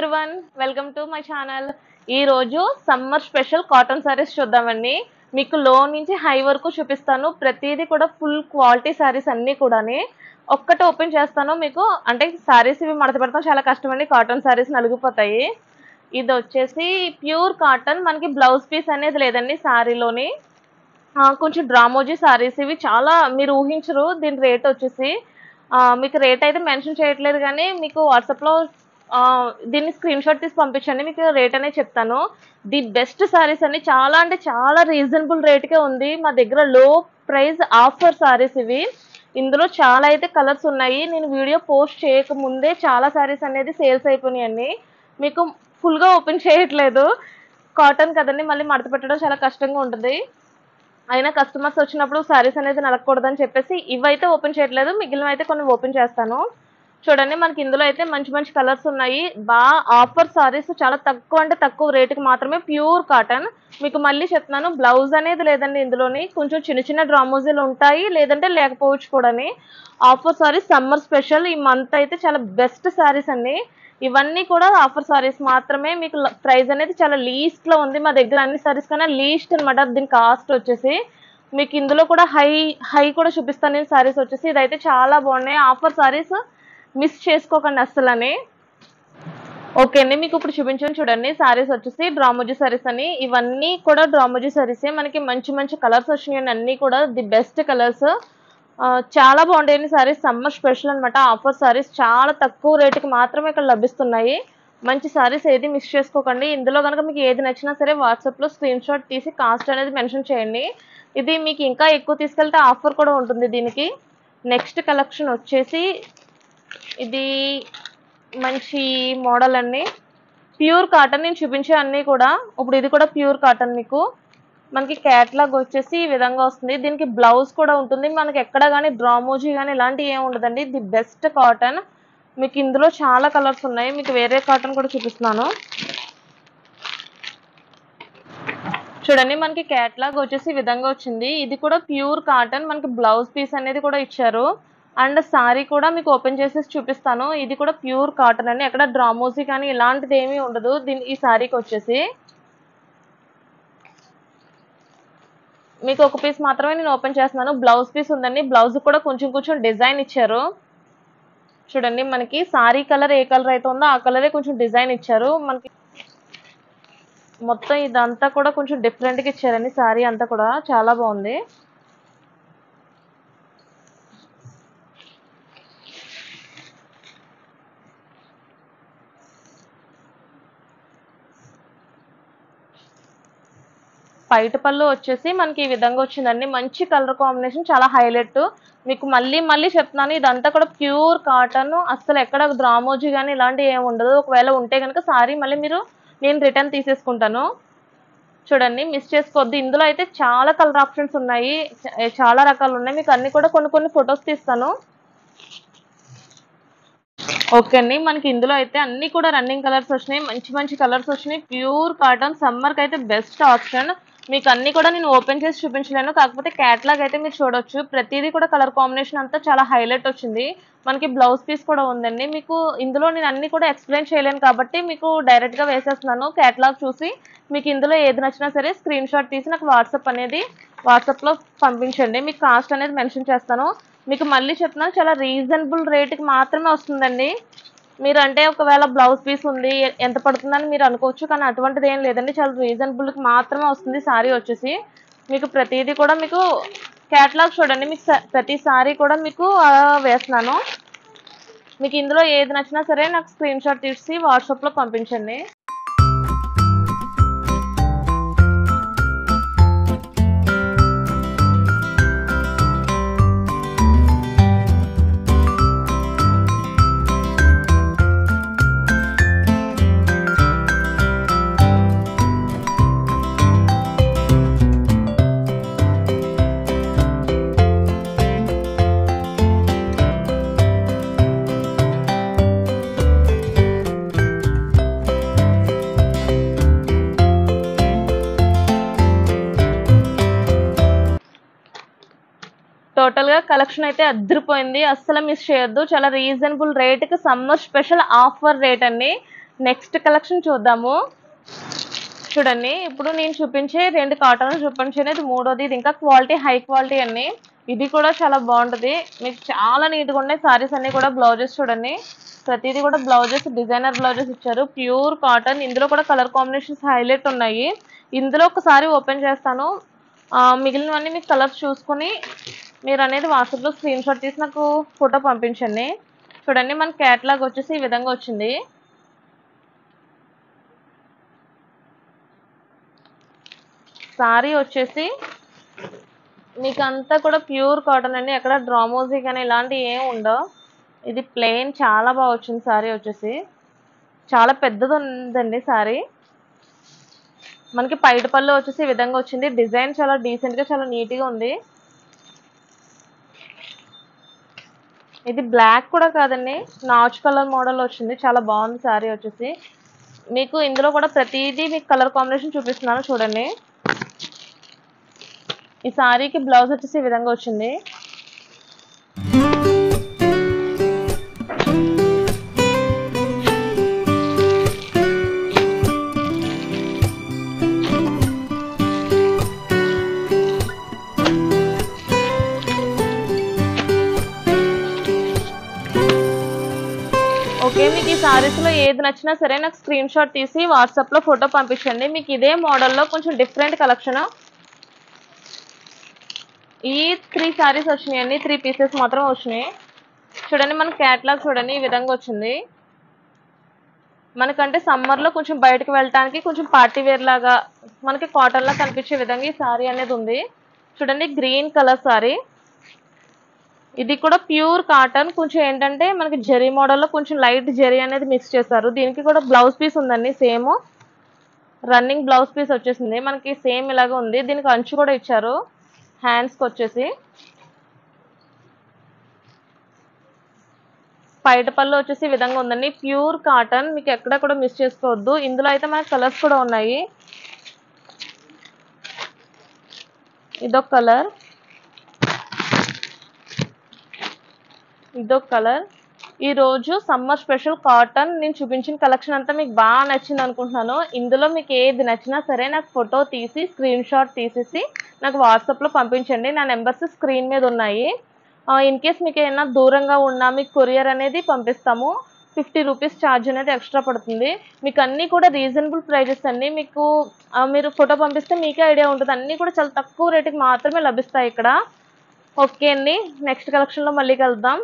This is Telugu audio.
Everyone, welcome to my channel. ఈ రోజు సమ్మర్ స్పెషల్ కాటన్ సారీస్ చూద్దామండి. మీకు లో నుంచి హై వరకు చూపిస్తాను. ప్రతిదీ కూడా ఫుల్ క్వాలిటీ సారీస్ అన్నీ కూడాని ఒక్కటి ఓపెన్ చేస్తాను. మీకు అంటే సారీస్ ఇవి మడత పెడతాం చాలా కష్టమండి, కాటన్ సారీస్ నలిగిపోతాయి. ఇది వచ్చేసి ప్యూర్ కాటన్, మనకి బ్లౌజ్ పీస్ అనేది లేదండి సారీలోని. కొంచెం డ్రామోజీ సారీస్ ఇవి, చాలా మీరు ఊహించరు. దీని రేట్ వచ్చేసి మీకు రేట్ అయితే మెన్షన్ చేయట్లేదు, కానీ మీకు వాట్సాప్లో దీన్ని స్క్రీన్ షాట్ తీసి పంపించండి, మీకు రేట్ అనేది చెప్తాను. ది బెస్ట్ సారీస్ అన్ని చాలా అంటే చాలా రీజనబుల్ రేట్కే ఉంది మా దగ్గర. లో ప్రైస్ ఆఫర్ సారీస్ ఇవి. ఇందులో చాలా అయితే కలర్స్ ఉన్నాయి. నేను వీడియో పోస్ట్ చేయకముందే చాలా సారీస్ అనేది సేల్స్ అయిపోయినాయండి. మీకు ఫుల్గా ఓపెన్ చేయట్లేదు, కాటన్ కదండి, మళ్ళీ మడత పెట్టడం చాలా కష్టంగా ఉంటుంది. అయినా కస్టమర్స్ వచ్చినప్పుడు సారీస్ అనేది నలగకూడదని చెప్పేసి ఇవైతే ఓపెన్ చేయట్లేదు, మిగిలినవైతే కొన్ని ఓపెన్ చేస్తాను. చూడండి, మనకి ఇందులో అయితే మంచి మంచి కలర్స్ ఉన్నాయి. బాగా ఆఫర్ సారీస్, చాలా తక్కువ అంటే తక్కువ రేటుకి మాత్రమే, ప్యూర్ కాటన్. మీకు మళ్ళీ చెప్తున్నాను, బ్లౌజ్ అనేది లేదండి ఇందులోని. కొంచెం చిన్న చిన్న డ్రామోజీలు ఉంటాయి, లేదంటే లేకపోవచ్చు కూడాని. ఆఫర్ సారీస్ సమ్మర్ స్పెషల్ ఈ మంత్ అయితే చాలా బెస్ట్ సారీస్ అండి. ఇవన్నీ కూడా ఆఫర్ సారీస్ మాత్రమే. మీకు ప్రైస్ అనేది చాలా లీస్ట్ లో ఉంది మా దగ్గర, అన్ని సారీస్ కన్నా లీస్ట్ అనమాట దీని కాస్ట్ వచ్చేసి. మీకు ఇందులో కూడా హై కూడా చూపిస్తాను నేను. సారీస్ వచ్చేసి ఇదైతే చాలా బాగున్నాయి ఆఫర్ సారీస్, మిస్ చేసుకోకండి అస్సలని. ఓకే అండి, మీకు ఇప్పుడు చూపించాను చూడండి. సారీస్ వచ్చేసి డ్రామోజీ సారీస్ అని, ఇవన్నీ కూడా డ్రామోజీ సారీసే. మనకి మంచి మంచి కలర్స్ వచ్చినాయండి, అన్ని కూడా ది బెస్ట్ కలర్స్. చాలా బాగుంటాయండి సారీస్, సమ్మర్ స్పెషల్ అనమాట. ఆఫర్ సారీస్ చాలా తక్కువ రేటుకి మాత్రమే ఇక్కడ లభిస్తున్నాయి. మంచి సారీస్ ఏది మిస్ చేసుకోకండి. ఇందులో కనుక మీకు ఏది నచ్చినా సరే వాట్సాప్లో స్క్రీన్ షాట్ తీసి కాస్ట్ అనేది మెన్షన్ చేయండి. ఇది మీకు ఇంకా ఎక్కువ తీసుకెళ్తే ఆఫర్ కూడా ఉంటుంది దీనికి. నెక్స్ట్ కలెక్షన్ వచ్చేసి ఇది మంచి మోడల్ అండి, ప్యూర్ కాటన్. నేను చూపించే అన్నీ కూడా ఇప్పుడు ఇది కూడా ప్యూర్ కాటన్. మీకు మనకి క్యాట్లాగ్ వచ్చేసి ఈ విధంగా వస్తుంది. దీనికి బ్లౌజ్ కూడా ఉంటుంది. మనకి ఎక్కడ కానీ డ్రామోజీ కానీ ఇలాంటివి ఏమి ఉండదండి. The best cotton. మీకు ఇందులో చాలా కలర్స్ ఉన్నాయి, మీకు వేరే కాటన్ కూడా చూపిస్తున్నాను చూడండి. మనకి క్యాట్లాగ్ వచ్చేసి ఈ విధంగా వచ్చింది. ఇది కూడా ప్యూర్ కాటన్, మనకి బ్లౌజ్ పీస్ అనేది కూడా ఇచ్చారు. అండ్ సారీ కూడా మీకు ఓపెన్ చేసేసి చూపిస్తాను. ఇది కూడా ప్యూర్ కాటన్ అండి, ఎక్కడ డ్రామోజీ కానీ ఇలాంటిది ఏమీ ఉండదు ఈ సారీకి వచ్చేసి. మీకు ఒక పీస్ మాత్రమే నేను ఓపెన్ చేస్తున్నాను. బ్లౌజ్ పీస్ ఉందండి, బ్లౌజ్ కూడా కొంచెం కొంచెం డిజైన్ ఇచ్చారు. చూడండి, మనకి సారీ కలర్ ఏ కలర్ అయితే ఉందో ఆ కలరే కొంచెం డిజైన్ ఇచ్చారు. మనకి మొత్తం ఇదంతా కూడా కొంచెం డిఫరెంట్గా ఇచ్చారండి. సారీ అంతా కూడా చాలా బాగుంది. పైట పళ్ళు వచ్చేసి మనకి ఈ విధంగా వచ్చిందండి. మంచి కలర్ కాంబినేషన్, చాలా హైలైట్. మీకు మళ్ళీ మళ్ళీ చెప్తున్నాను, ఇదంతా కూడా ప్యూర్ కాటన్. అస్సలు ఎక్కడ డ్రామోజీ కానీ ఇలాంటివి ఏమి ఉండదు. ఒకవేళ ఉంటే కనుక సారీ మళ్ళీ నేను రిటర్న్ తీసేసుకుంటాను. చూడండి, మిస్ చేసుకోవద్దు. ఇందులో అయితే చాలా కలర్ ఆప్షన్స్ ఉన్నాయి, చాలా రకాలు ఉన్నాయి. మీకు అన్ని కూడా కొన్ని ఫొటోస్ తీస్తాను. ఓకే అండి, మనకి ఇందులో అయితే అన్ని కూడా రన్నింగ్ కలర్స్ వచ్చినాయి, మంచి మంచి కలర్స్ వచ్చినాయి. ప్యూర్ కాటన్ సమ్మర్కి అయితే బెస్ట్ ఆప్షన్. మీకు అన్ని కూడా నేను ఓపెన్ చేసి చూపించలేను, కాకపోతే క్యాట్లాగ్ అయితే మీరు చూడొచ్చు. ప్రతిదీ కూడా కలర్ కాంబినేషన్ అంతా చాలా హైలైట్ వచ్చింది. మనకి బ్లౌజ్ పీస్ కూడా ఉందండి. మీకు ఇందులో నేను అన్ని కూడా ఎక్స్ప్లెయిన్ చేయలేను కాబట్టి మీకు డైరెక్ట్గా వేసేస్తున్నాను. క్యాట్లాగ్ చూసి మీకు ఇందులో ఏది నచ్చినా సరే స్క్రీన్ షాట్ తీసి నాకు వాట్సాప్లో పంపించండి. మీకు కాస్ట్ అనేది మెన్షన్ చేస్తాను. మీకు మళ్ళీ చెప్తున్నాను, చాలా రీజనబుల్ రేట్కి మాత్రమే వస్తుందండి. మీరు అంటే ఒకవేళ బ్లౌజ్ పీస్ ఉంది ఎంత పడుతుందని మీరు అనుకోవచ్చు, కానీ అటువంటిది ఏం లేదండి. చాలా రీజనబుల్కి మాత్రమే వస్తుంది సారీ వచ్చేసి. మీకు ప్రతిదీ కూడా మీకు క్యాటలాగ్ చూడండి, మీకు ప్రతి సారీ కూడా మీకు వేస్తున్నాను. మీకు ఇందులో ఏది నచ్చినా సరే నాకు స్క్రీన్ షాట్ తీసి వాట్సాప్లో పంపించండి. టోటల్ గా కలెక్షన్ అయితే అదిరిపోయింది, అస్సలు మిస్ చేయొద్దు. చాలా రీజనబుల్ రేట్ కి సమ్మర్ స్పెషల్ ఆఫర్ రేట్ అండి. నెక్స్ట్ కలెక్షన్ చూద్దాము. చూడండి, ఇప్పుడు నేను చూపించే 2 కాటన్ చూపించేది మూడోది. ఇది ఇంకా క్వాలిటీ, హై క్వాలిటీ అండి. ఇది కూడా చాలా బాగుంటది. మీకు చాలా నీట్గా ఉన్నాయి సారీస్ అన్ని కూడా. బ్లౌజెస్ చూడండి, ప్రతిదీ కూడా బ్లౌజెస్ డిజైనర్ బ్లౌజెస్ ఇచ్చారు. Pure cotton. ఇందులో కూడా కలర్ కాంబినేషన్స్ హైలైట్ ఉన్నాయి. ఇందులో ఒకసారి ఓపెన్ చేస్తాను, మిగిలినవన్నీ మీకు కలర్స్ చూసుకుని మీరు అనేది వాట్సాప్లో స్క్రీన్ షాట్ తీసి నాకు ఫోటో పంపించండి. చూడండి, మన క్యాటలాగ్ వచ్చేసి ఈ విధంగా వచ్చింది. సారీ వచ్చేసి మీకు అంతా కూడా ప్యూర్ కాటన్ అండి. ఎక్కడ డ్రామోజీ కానీ ఇలాంటివి ఏమి ఉండవు. ఇది ప్లెయిన్, చాలా బాగా వచ్చింది సారీ వచ్చేసి. చాలా పెద్దది ఉందండి సారీ. మనకి పైట పళ్ళు వచ్చేసి ఈ విధంగా వచ్చింది. డిజైన్ చాలా డీసెంట్గా, చాలా నీట్గా ఉంది. ఇది బ్లాక్ కూడా కాదండి, నాచు కలర్ మోడల్ వచ్చింది. చాలా బాగుంది సారీ వచ్చేసి. మీకు ఇందులో కూడా ప్రతిదీ మీకు కలర్ కాంబినేషన్ చూపిస్తున్నాను చూడండి. ఈ సారీకి బ్లౌజ్ వచ్చేసి ఈ విధంగా వచ్చింది. ఓకే, మీకు ఈ సారీస్లో ఏది నచ్చినా సరే నాకు స్క్రీన్ షాట్ తీసి వాట్సాప్లో ఫోటో పంపించండి. మీకు ఇదే మోడల్లో కొంచెం డిఫరెంట్ కలెక్షన్. ఈ 3 సారీస్ వచ్చినాయండి, 3 పీసెస్ మాత్రం వచ్చినాయి. చూడండి, మన క్యాటలాగ్ చూడండి ఈ విధంగా వచ్చింది. మనకంటే సమ్మర్లో కొంచెం బయటకు వెళ్ళటానికి కొంచెం పార్టీ వేర్ లాగా మనకి కాటన్లా కనిపించే విధంగా ఈ సారీ అనేది ఉంది. చూడండి, గ్రీన్ కలర్ సారీ. ఇది కూడా ప్యూర్ కాటన్. కొంచెం ఏంటంటే మనకి జరీ మోడల్లో కొంచెం లైట్ జరీ అనేది మిక్స్ చేస్తారు. దీనికి కూడా బ్లౌజ్ పీస్ ఉందండి, సేమ్ రన్నింగ్ బ్లౌజ్ పీస్ వచ్చేసింది. మనకి సేమ్ ఇలాగ ఉంది. దీనికి అంచు కూడా ఇచ్చారు హ్యాండ్స్కి వచ్చేసి. పైట పళ్ళు వచ్చేసి ఈ విధంగా ఉందండి. ప్యూర్ కాటన్, మీకు ఎక్కడ కూడా మిస్ చేసుకోవద్దు. ఇందులో అయితే మనకి కలర్స్ కూడా ఉన్నాయి. ఇదొక కలర్, ఇదొక కలర్. ఈరోజు సమ్మర్ స్పెషల్ కాటన్ నేను చూపించిన కలెక్షన్ అంతా మీకు బాగా నచ్చింది అనుకుంటున్నాను. ఇందులో మీకు ఏది నచ్చినా సరే నాకు ఫోటో తీసి స్క్రీన్ షాట్ తీసేసి నాకు వాట్సాప్లో పంపించండి. నా నెంబర్స్ స్క్రీన్ మీద ఉన్నాయి. ఇన్ కేస్ మీకు ఏమైనా దూరంగా ఉన్నా మీకు కొరియర్ అనేది పంపిస్తాము. 50 రూపీస్ ఛార్జ్ అనేది ఎక్స్ట్రా పడుతుంది. మీకు అన్నీ కూడా రీజనబుల్ ప్రైజెస్ అండి. మీకు మీరు ఫోటో పంపిస్తే మీకే ఐడియా ఉంటుంది. అన్నీ కూడా చాలా తక్కువ రేటుకి మాత్రమే లభిస్తాయి ఇక్కడ. ఓకే అండి, నెక్స్ట్ కలెక్షన్లో మళ్ళీ కలుద్దాం.